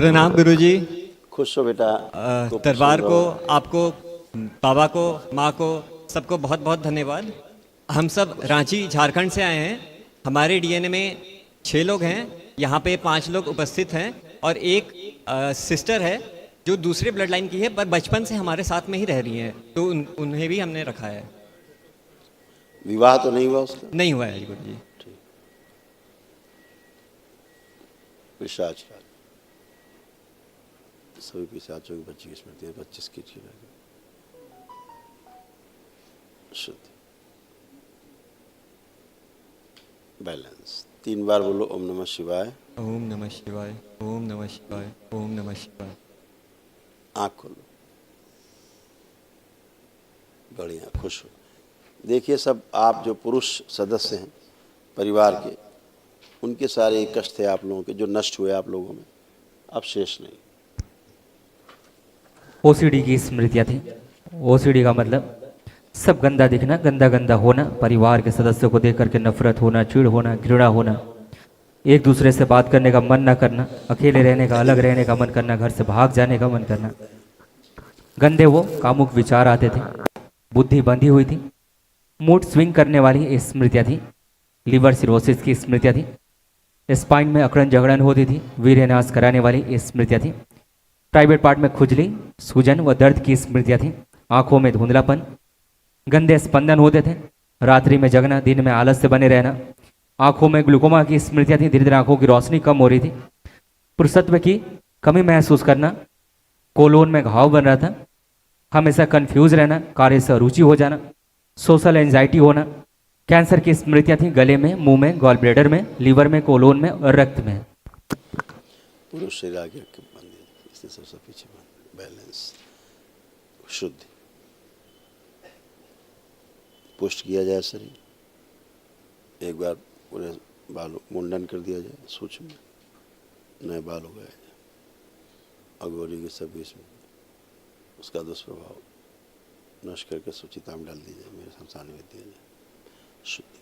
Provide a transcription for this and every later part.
प्रणाम गुरुजी। खुश हो बेटा। दरबार को, आपको, बाबा को, माँ को, सबको बहुत बहुत धन्यवाद। हम सब रांची झारखंड से आए हैं। हमारे डीएनए में 6 लोग हैं, यहाँ पे 5 लोग उपस्थित हैं और एक सिस्टर है जो दूसरे ब्लड लाइन की है पर बचपन से हमारे साथ में ही रह रही हैं, तो उन्हें भी हमने रखा है। विवाह तो नहीं हुआ उसका? नहीं हुआ है गुरुजी। पिशाच सभी पिशाचों की बच्ची की स्मृति है। 25 की शुद्ध बैलेंस। 3 बार बोलो ओम नमः शिवाय। ओम नमः शिवाय, ओम नमः शिवाय, ओम नमः शिवाय। आँख खोलो। बढ़िया, खुश हो। देखिए सब आप जो पुरुष सदस्य हैं परिवार के, उनके सारे कष्ट थे आप लोगों के जो नष्ट हुए आप लोगों में, अब शेष नहीं। ओसीडी की स्मृतियाँ थी। ओसीडी का मतलब सब गंदा दिखना, गंदा गंदा होना, परिवार के सदस्यों को देख करके नफरत होना, चिढ़ होना, घृणा होना, एक दूसरे से बात करने का मन ना करना, अकेले रहने का, अलग रहने का मन करना, घर से भाग जाने का मन करना, गंदे वो कामुक विचार आते थे, बुद्धि बंधी हुई थी, मूड स्विंग करने वाली स्मृतियाँ थी, लीवर सिरोसिस की स्मृतियाँ थी, स्पाइन में अकड़न जगड़न होती थी, वीर्यनाश कराने वाली स्मृतियाँ थी, प्राइवेट पार्ट में खुजली, सूजन व दर्द की स्मृतियाँ थी, आंखों में धुंधलापन, गंदे स्पंदन होते थे, रात्रि में जगना, दिन में आलस से बने रहना, आंखों में ग्लूकोमा की स्मृतियाँ थी, धीरे धीरे आंखों की रोशनी कम हो रही थी, पुरुषत्व की कमी महसूस करना, कोलोन में घाव बन रहा था, हमेशा कंफ्यूज रहना, कार्य से अरुचि हो जाना, सोशल एंजाइटी होना, कैंसर की स्मृतियाँ थी गले में, मुंह में, गॉल ब्लैडर में, लीवर में, कोलोन में और रक्त में। पुरुष शरीर आगे इसलिए सबसे पीछे बैलेंस। शुद्ध पुष्ट किया जाए शरीर, एक बार पूरे बालों मुंडन कर दिया जाए, सूक्ष्म नए बाल उगाए जाए, अघोरी के सब इसमें उसका दुष्प्रभाव नष्ट करके सुचिता में डाल दी जाए, मेरे संसार में दिया जाए। शुद्ध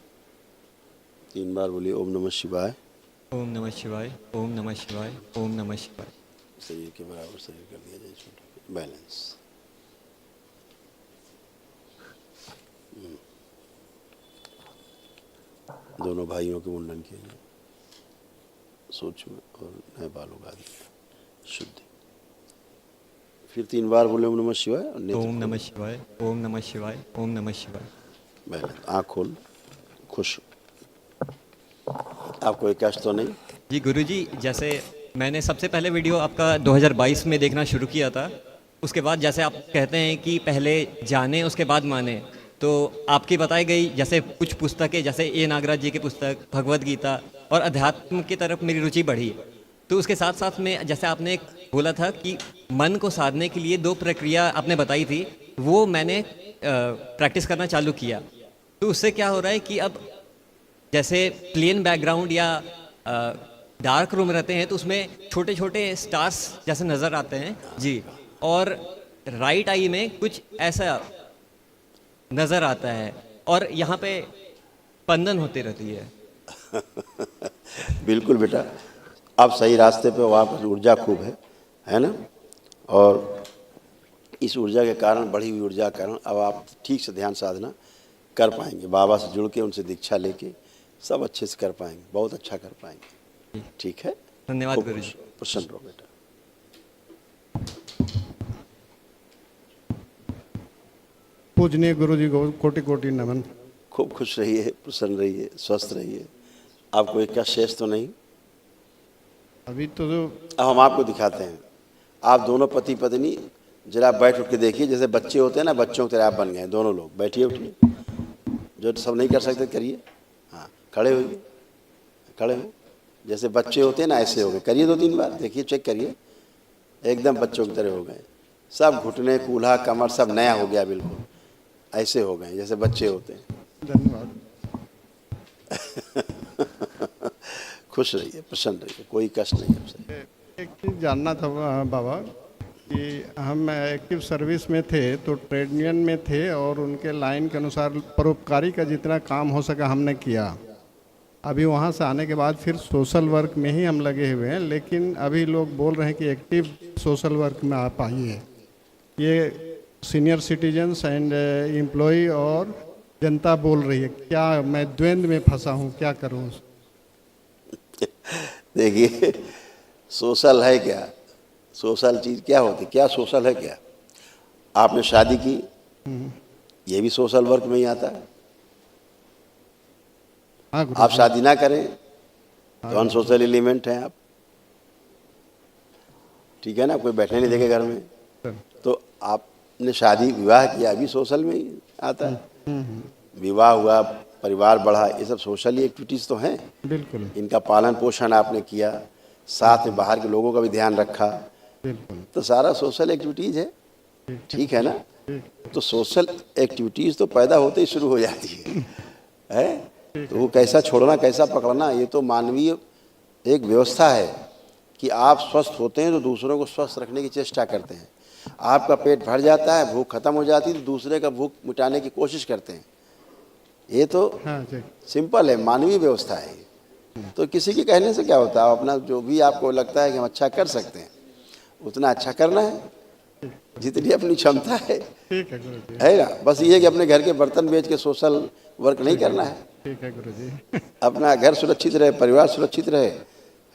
3 बार बोलिए ओम नमः शिवाय। ओम नमः शिवाय, ओम नमः शिवाय, ओम नमः शिवाय। शरीर के बराबर शरीर कर दिया जाए, छोटा बैलेंस। दोनों भाइयों के मुंडन किए जाए, सूक्ष्म और नए बाल उगा दिए। शुद्ध फिर 3 बार बोले ओम नमः शिवाय। ओम नमः शिवाय, ओम नमः शिवाय, ओम नमः शिवाय। बैलेंस। आँख खोल, खुश हो। आपको कोई कष्ट तो नहीं? जी गुरुजी, जैसे मैंने सबसे पहले वीडियो आपका 2022 में देखना शुरू किया था, उसके बाद जैसे आप कहते हैं कि पहले जाने उसके बाद माने, तो आपकी बताई गई जैसे कुछ पुस्तकें, जैसे ए नागराज जी की पुस्तक, भगवद गीता और अध्यात्म की तरफ मेरी रुचि बढ़ी। तो उसके साथ साथ में जैसे आपने एक बोला था कि मन को साधने के लिए 2 प्रक्रिया आपने बताई थी, वो मैंने प्रैक्टिस करना चालू किया। तो उससे क्या हो रहा है कि अब जैसे प्लेन बैकग्राउंड या डार्क रूम रहते हैं तो उसमें छोटे छोटे स्टार्स जैसे नज़र आते हैं जी, और राइट आई में कुछ ऐसा नज़र आता है और यहाँ पे स्पंदन होती रहती है। बिल्कुल बेटा, आप सही रास्ते पे हो, वहाँ पर ऊर्जा खूब है ना? और इस ऊर्जा के कारण, बढ़ी हुई ऊर्जा के कारण अब आप ठीक से ध्यान साधना कर पाएंगे। बाबा से जुड़ के, उनसे दीक्षा लेके सब अच्छे से कर पाएंगे, बहुत अच्छा कर पाएंगे। ठीक है, धन्यवाद गुरुजी। प्रसन्न रहो बेटा। पूजनीय गुरुजी को कोटि कोटि नमन। खूब खुश रहिए, प्रसन्न रहिए, स्वस्थ रहिए। आपको एक का शेष तो नहीं? अभी तो जो अब हम आपको दिखाते हैं। आप दोनों पति पत्नी जरा बैठ उठ के देखिए, जैसे बच्चे होते हैं ना, बच्चों की तरह आप बन गए दोनों लोग। बैठिए, उठिए, जो सब नहीं कर सकते करिए। हाँ, खड़े होइए, खड़े हो, जैसे बच्चे होते हैं ना ऐसे हो गए। करिए 2-3 बार, देखिए, चेक करिए, एकदम बच्चों की तरह हो गए। सब घुटने, कूल्हा, कमर सब नया हो गया, बिल्कुल ऐसे हो गए जैसे बच्चे होते हैं। धन्यवाद। खुश रहिए, प्रसन्न रहिए, कोई कष्ट नहीं है। एक चीज़ जानना था बाबा कि हम एक्टिव सर्विस में थे तो ट्रेड यूनियन में थे और उनके लाइन के अनुसार परोपकारी का जितना काम हो सका हमने किया। अभी वहाँ से आने के बाद फिर सोशल वर्क में ही हम लगे हुए हैं, लेकिन अभी लोग बोल रहे हैं कि एक्टिव सोशल वर्क में आप आइए। ये सीनियर सिटीजन्स एंड एम्प्लॉय और जनता बोल रही है, क्या मैं द्वंद्व में फंसा हूँ, क्या करूँ? देखिए, सोशल है क्या? सोशल चीज़ क्या होती, क्या सोशल है क्या? आपने शादी की, ये भी सोशल वर्क में ही आता है। हाँ आप शादी ना करें तो अनसोशल एलिमेंट हैं आप, ठीक है ना? कोई बैठने नहीं देखे घर में, तो आपने शादी विवाह किया, भी सोशल में ही आता है। विवाह हुआ, परिवार बढ़ा, ये सब सोशल एक्टिविटीज़ तो हैं। बिल्कुल इनका पालन पोषण आपने किया, साथ में बाहर के लोगों का भी ध्यान रखा, बिल्कुल। तो सारा सोशल एक्टिविटीज़ है, ठीक है ना? तो सोशल एक्टिविटीज़ तो पैदा होते ही शुरू हो जाती है? तो वो कैसा छोड़ना, कैसा पकड़ना, ये तो मानवीय एक व्यवस्था है कि आप स्वस्थ होते हैं तो दूसरों को स्वस्थ रखने की चेष्टा करते हैं। आपका पेट भर जाता है, भूख खत्म हो जाती है तो दूसरे का भूख मिटाने की कोशिश करते हैं। ये तो हाँ जी, सिंपल है, मानवीय व्यवस्था है। तो किसी के कहने से क्या होता है? अपना जो भी आपको लगता है कि हम अच्छा कर सकते हैं उतना अच्छा करना है, जितनी अपनी क्षमता है, ठीक है गुरु जी, है ना? बस ये है कि अपने घर के बर्तन बेच के सोशल वर्क नहीं करना है। ठीक है गुरु जी, अपना घर सुरक्षित रहे, परिवार सुरक्षित रहे,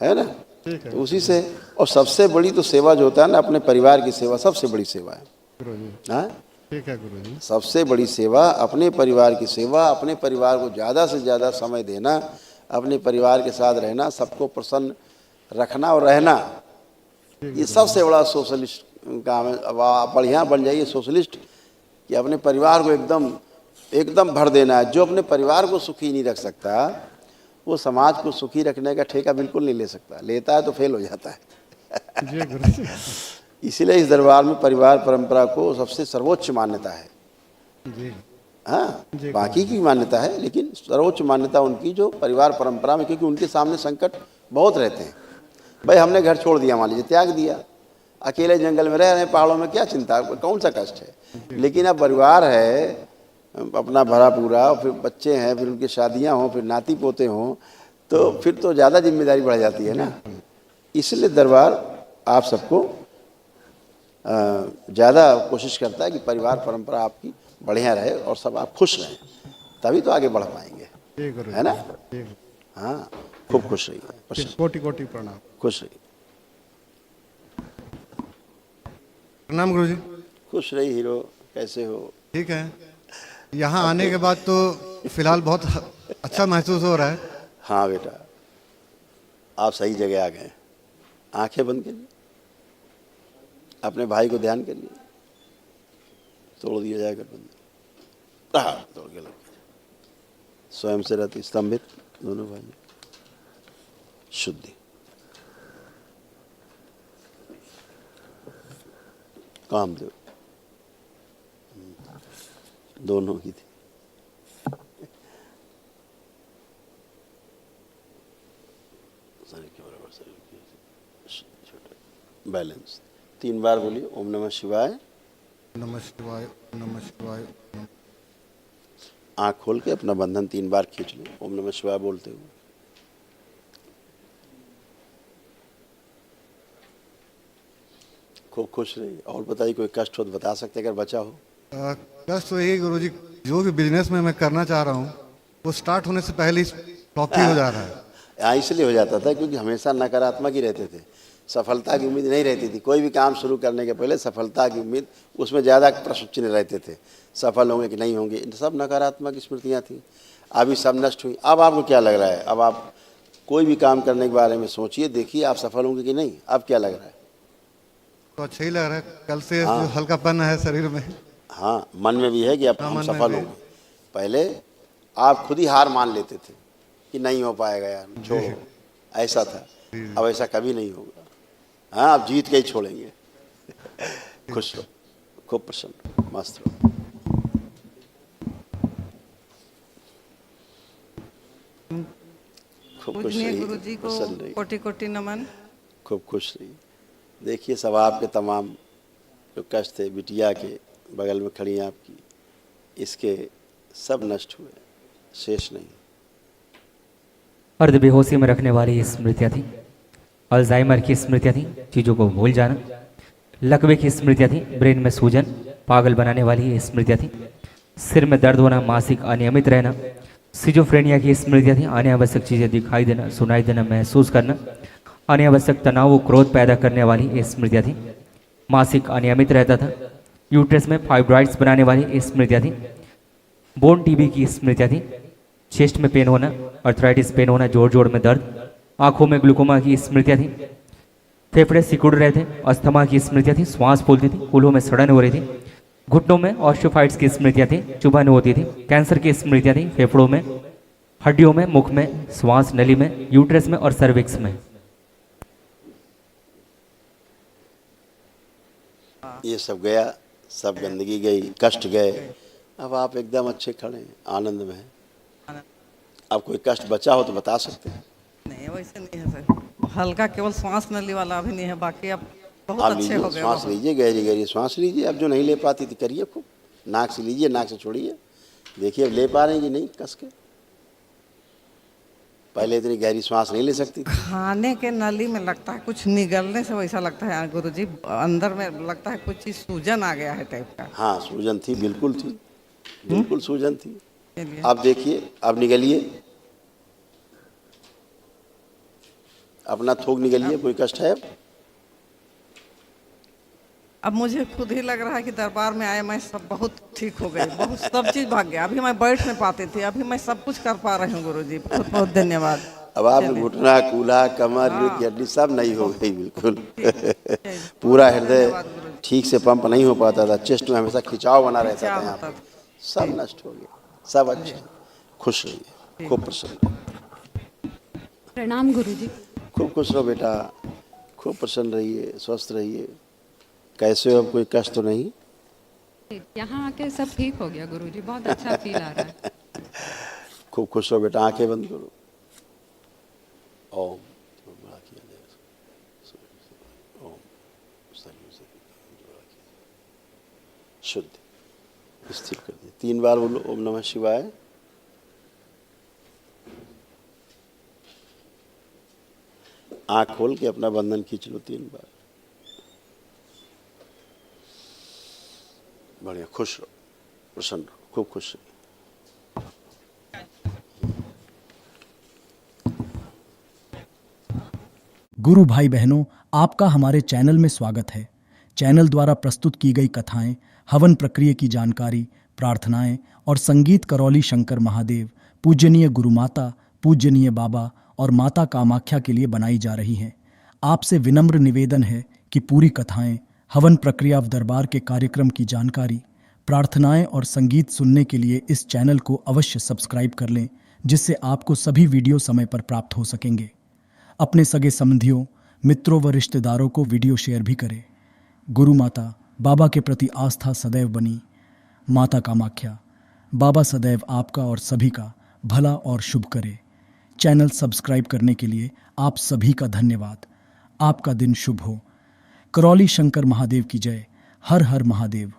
है ना? ठीक है तो उसी से, और सबसे बड़ी तो सेवा जो होता है ना, अपने परिवार की सेवा सबसे बड़ी सेवा है। गुरु जी, हाँ, ठीक है गुरु जी, सबसे बड़ी सेवा अपने परिवार की सेवा, अपने परिवार को ज़्यादा से ज़्यादा समय देना, अपने परिवार के साथ रहना, सबको प्रसन्न रखना और रहना, ये सबसे बड़ा सोशलिस्ट काम है। अब आप बढ़िया बन जाइए सोशलिस्ट कि अपने परिवार को एकदम एकदम भर देना है। जो अपने परिवार को सुखी नहीं रख सकता वो समाज को सुखी रखने का ठेका बिल्कुल नहीं ले सकता, लेता है तो फेल हो जाता है। जी गुरु जी, इसीलिए इस दरबार में परिवार परंपरा को सबसे सर्वोच्च मान्यता है। जी हाँ, जी, बाकी की मान्यता है, लेकिन सर्वोच्च मान्यता उनकी जो परिवार परंपरा में, क्योंकि उनके सामने संकट बहुत रहते हैं। भाई हमने घर छोड़ दिया, मान लीजिए त्याग दिया, अकेले जंगल में रह रहे हैं, पहाड़ों में, क्या चिंता, कौन सा कष्ट है? लेकिन अब परिवार है अपना भरा पूरा, फिर बच्चे हैं, फिर उनकी शादियां हों, फिर नाती पोते हों, तो फिर तो ज़्यादा जिम्मेदारी बढ़ जाती है ना। इसलिए दरबार आप सबको ज़्यादा कोशिश करता है कि परिवार परंपरा आपकी बढ़िया रहे और सब आप खुश रहें, तभी तो आगे बढ़ पाएंगे, जी गुरु है ना? जी, हाँ, खूब खुश रहिए, प्रसन्न, कोटि कोटि प्रणाम। खुश रहिए, प्रणाम गुरु जी। खुश रहिए। हीरो, कैसे हो? ठीक है, यहाँ आने के बाद तो फिलहाल बहुत अच्छा महसूस हो रहा है। हाँ बेटा, आप सही जगह आ गए। आंखें बंद करिए, अपने भाई को ध्यान करिए, तोड़ दिया जाएगा बंद, तोड़ के लग गया। स्वयं से रहती स्तंभित दोनों भाई, शुद्धि, कामदेव, दोनों की थी। शरीर के बराबर, शरीर के छोटा, बैलेंस। 3 बार बोलिए, ओम नमः शिवाय। नमः शिवाय, नमः शिवाय। आँख खोल के अपना बंधन 3 बार खींच लो, ओम नमः शिवाय बोलते हुए। खूब खुश रहिए। और बताइए, कोई कष्ट हो तो बता सकते हैं अगर बचा हो। कष्ट तो यही गुरु जी, जो भी बिजनेस में मैं करना चाह रहा हूँ वो स्टार्ट होने से पहले ही फ्लॉप ही हो जा रहा है। हाँ, इसलिए हो जाता था क्योंकि हमेशा नकारात्मक ही रहते थे, सफलता की उम्मीद नहीं रहती थी। कोई भी काम शुरू करने के पहले सफलता की उम्मीद, उसमें ज़्यादा प्रश्न चिन्ह रहते थे, सफल होंगे कि नहीं होंगे, इन सब नकारात्मक स्मृतियाँ थी। अभी सब नष्ट हुई। अब आपको क्या लग रहा है? अब आप कोई भी काम करने के बारे में सोचिए, देखिए आप सफल होंगे कि नहीं। अब क्या लग रहा है? तो अच्छा ही लग रहा है, कल से जो हल्कापन है शरीर में। हाँ, मन में भी है कि अब हाँ, हम मन में सफल भी। होंगे। पहले आप खुद ही हार मान लेते थे कि नहीं हो पाएगा यार, छोड़ो, ऐसा था। अब ऐसा कभी नहीं होगा। हाँ, आप जीत के ही छोड़ेंगे। खुश रहो, खूब प्रसन्न, मस्त रहो। खूब खुश पूजनीय रहिए, गुरु जी को प्रसन्न रहिए, कोटि कोटि नमन। खूब खुश रहिए। देखिए सब आपके तमाम जो कष्ट थे, बिटिया के बगल में खड़ी हैं आपकी, इसके सब नष्ट हुए, शेष नहीं। अर्धबेहोशी में रखने वाली ये स्मृतियाँ थी। अल्जाइमर की स्मृतियाँ थी, चीज़ों को भूल जाना। लकवे की स्मृतियाँ थी, ब्रेन में सूजन, पागल बनाने वाली ये स्मृतियाँ थी। सिर में दर्द होना, मासिक अनियमित रहना। सिजोफ्रेनिया की स्मृतियाँ थी, अनावश्यक चीज़ें दिखाई देना, सुनाई देना, महसूस करना। अनावश्यक तनाव व क्रोध पैदा करने वाली ये स्मृतियाँ थी। मासिक अनियमित रहता था। यूट्रस में फाइब्रॉइड्स बनाने वाली ये स्मृतियाँ थी। बोन टीबी की स्मृतियाँ थी। चेस्ट में पेन होना, अर्थराइटिस पेन होना, जोड़ जोड़ में दर्द। आंखों में ग्लूकोमा की स्मृतियाँ थी। फेफड़े सिकुड़ रहे थे। अस्थमा की स्मृतियाँ थी, श्वास फूलती थी, कूल्हों में सड़न हो रही थी। घुटनों में ऑस्टियोफाइट्स की स्मृतियाँ थी, चुभन होती थी। कैंसर की स्मृतियाँ थी, फेफड़ों में, हड्डियों में, मुख में, श्वास नली में, यूट्रस में और सर्विक्स में। ये सब गया, सब गंदगी गई, कष्ट गए। अब आप एकदम अच्छे खड़े हैं, आनंद में हैं। अब कोई कष्ट बचा हो तो बता सकते हैं। नहीं वैसे नहीं है सर, हल्का केवल सांस नली वाला अभी नहीं है, बाकी अब बहुत आप अच्छे लीजिए, हो गए। श्वास लीजिए, गहरी गहरी श्वास लीजिए। अब जो नहीं ले पाती तो करिए खूब, नाक से लीजिए, नाक से छोड़िए। देखिए अब ले पा रहे हैं कि नहीं कस के। पहले इतनी गहरी श्वास नहीं ले सकती थी। खाने के नली में लगता है कुछ निगलने से वैसा लगता है गुरुजी, अंदर में लगता है कुछ चीज सूजन आ गया है टाइप का। हाँ सूजन थी, बिल्कुल थी, बिल्कुल सूजन थी। चलिए। अब देखिए, अब निगलिए, अपना थूक निगलिए। कोई कष्ट है? अब मुझे खुद ही लग रहा है कि दरबार में आए मैं सब बहुत ठीक हो गई, बहुत सब चीज भाग गया। अभी मैं बैठ नहीं पाती थी, अभी मैं सब कुछ कर पा रही हूँ गुरुजी, बहुत बहुत धन्यवाद। अब आप घुटना, कूल्हा, कमर, रीढ़ की हड्डी सब नहीं हो गई बिल्कुल। पूरा हृदय ठीक से पंप नहीं हो पाता था, चेस्ट में हमेशा खिंचाव बना रहता था यहाँ पर। सब नष्ट हो गया, सब अच्छा। खुश रहिए, खूब प्रसन्न। प्रणाम गुरुजी। खूब खुश रहो बेटा, खूब प्रसन्न रहिए, स्वस्थ रहिए। कैसे हो? अब कोई कष्ट तो नहीं? यहाँ आके सब ठीक हो गया गुरुजी, बहुत अच्छा फील आ रहा है। खूब खुश रहो बेटा, आंखें बंद करो। ओम शुद्ध स्थिर कर दिए। 3 बार बोलो ओम नमः शिवाय। आंख खोल के अपना बंधन खींच लो 3 बार। बढ़िया, खुश रहो, प्रसन्न रहो, खूब खुश रहो। गुरु भाई बहनों, आपका हमारे चैनल में स्वागत है। चैनल द्वारा प्रस्तुत की गई कथाएं, हवन प्रक्रिया की जानकारी, प्रार्थनाएं और संगीत करौली शंकर महादेव, पूजनीय गुरु माता, पूजनीय बाबा और माता कामाख्या के लिए बनाई जा रही हैं। आपसे विनम्र निवेदन है कि पूरी कथाएं, हवन प्रक्रिया दरबार के कार्यक्रम की जानकारी, प्रार्थनाएं और संगीत सुनने के लिए इस चैनल को अवश्य सब्सक्राइब कर लें, जिससे आपको सभी वीडियो समय पर प्राप्त हो सकेंगे। अपने सगे संबंधियों, मित्रों व रिश्तेदारों को वीडियो शेयर भी करें। गुरु माता, बाबा के प्रति आस्था सदैव बनी। माता कामाख्या, बाबा सदैव आपका और सभी का भला और शुभ करे। चैनल सब्सक्राइब करने के लिए आप सभी का धन्यवाद। आपका दिन शुभ हो। करौली शंकर महादेव की जय। हर हर महादेव।